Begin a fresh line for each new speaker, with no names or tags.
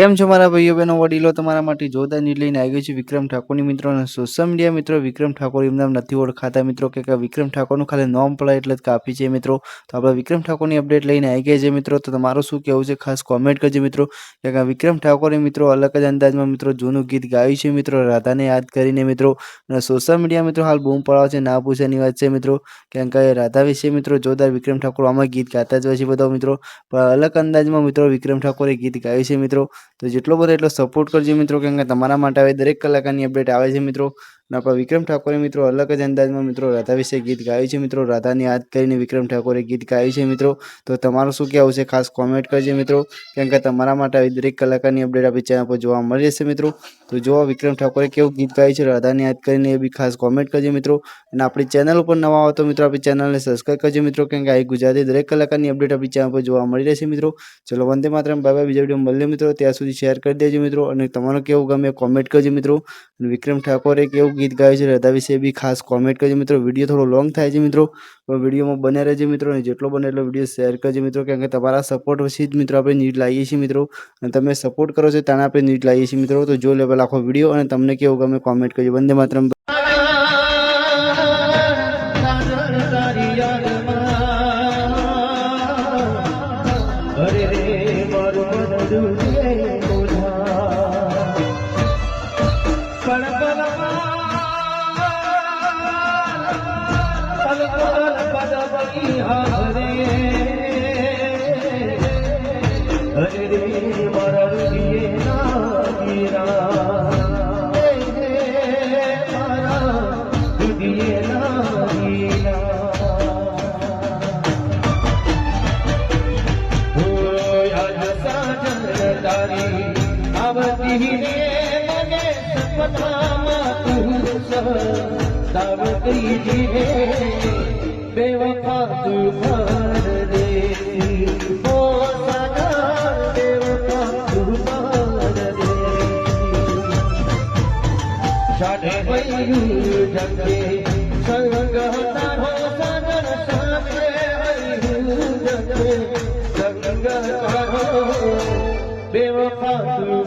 કેમ છો મારા ભાઈઓ બહેનો વડીલો? તમારા માટે જોરદાર ન્યૂઝ લઈને આવી ગઈ છે વિક્રમ ઠાકોરની મિત્રો. અને સોશિયલ મીડિયા મિત્રો વિક્રમ ઠાકોર એમના નથી ઓળખાતા મિત્રો, કે વિક્રમ ઠાકોરનું ખાલી નામ પડે એટલે જ કાફી છે મિત્રો. તો આપણે વિક્રમ ઠાકોરની અપડેટ લઈને આવી ગયા છે મિત્રો. તો તમારું શું કહેવું છે ખાસ કોમેન્ટ કરજો મિત્રો. કે વિક્રમ ઠાકોરે મિત્રો અલગ જ અંદાજમાં મિત્રો જૂનું ગીત ગાયું છે મિત્રો, રાધાને યાદ કરીને મિત્રો. અને સોશિયલ મીડિયા મિત્રો હાલ બૂમ પડાવે છે, ના પૂછવાની વાત છે મિત્રો. કેમ કે રાધા વિશે મિત્રો જોરદાર વિક્રમ ઠાકોર આમાં ગીત ગાતા જ હોય છે બધા મિત્રો. પણ અલગ અંદાજમાં મિત્રો વિક્રમ ઠાકોરે ગીત ગાયું છે મિત્રો. તો જેટલો બધો એટલો સપોર્ટ કરજો મિત્રો, કેમ કે તમારા માટે હવે દરેક કલાકારની અપડેટ આવે છે મિત્રો. અને આપણા વિક્રમ ઠાકોરે મિત્રો અલગ જ અંદાજમાં મિત્રો રાધા વિશે ગીત ગાયું છે મિત્રો. રાધાને યાદ કરીને વિક્રમ ઠાકોરે ગીત ગાયું છે મિત્રો. તો તમારું શું કહેવું છે ખાસ કોમેન્ટ કરજો મિત્રો, કેમ કે તમારા માટે આવી દરેક કલાકારની અપડેટ આપણી ચેનલ પર જોવા મળી જશે મિત્રો. તો જો વિક્રમ ઠાકોરે કેવું ગીત ગાયું છે રાધાને યાદ કરીને, એ બી ખાસ કોમેન્ટ કરજો મિત્રો. અને આપણી ચેનલ ઉપર નવા આવો તો મિત્રો આપણી ચેનલને સબસ્ક્રાઈબ કરજો મિત્રો, કેમ કે આવી ગુજરાતી દરેક કલાકારની અપડેટ આપણી ચેનલ પર જોવા મળી રહેશે મિત્રો. ચલો વંદે માતરમ, બાય બાય. બીજા વિડીયો મળીએ મિત્રો, ત્યાં સુધી શેર કરી દેજો મિત્રો. અને તમારું કેવું ગમે કોમેન્ટ કરજો મિત્રો. અને વિક્રમ ઠાકોરે કેવું ગીત ગાયું છે રાધા વિશે બી ખાસ કોમેન્ટ કરજો મિત્રો. વિડીયો થોડો લોંગ થાય છે મિત્રો, પણ વિડીયોમાં બને રહેજો મિત્રો. અને જેટલો બને એટલો વિડીયો શેર કરજો મિત્રો, કેમ કે તમારા સપોર્ટ પછી જ મિત્રો આપણે ન્યૂઝ લાવીએ છીએ મિત્રો. અને તમે સપોર્ટ કરો છો ત્યારે આપણે ન્યૂઝ લાવીએ છીએ મિત્રો. તો જો લેવલ આખો વિડીયો અને તમને કેવું ગમે કોમેન્ટ કરજો. વંદે માતરમ.
बेवफा तू मार दे, ओ सदा बेवफा तू मार दे. शादे वयू जगे संग तारो सजन साथे वयू जगे संग तारो बेवफा तू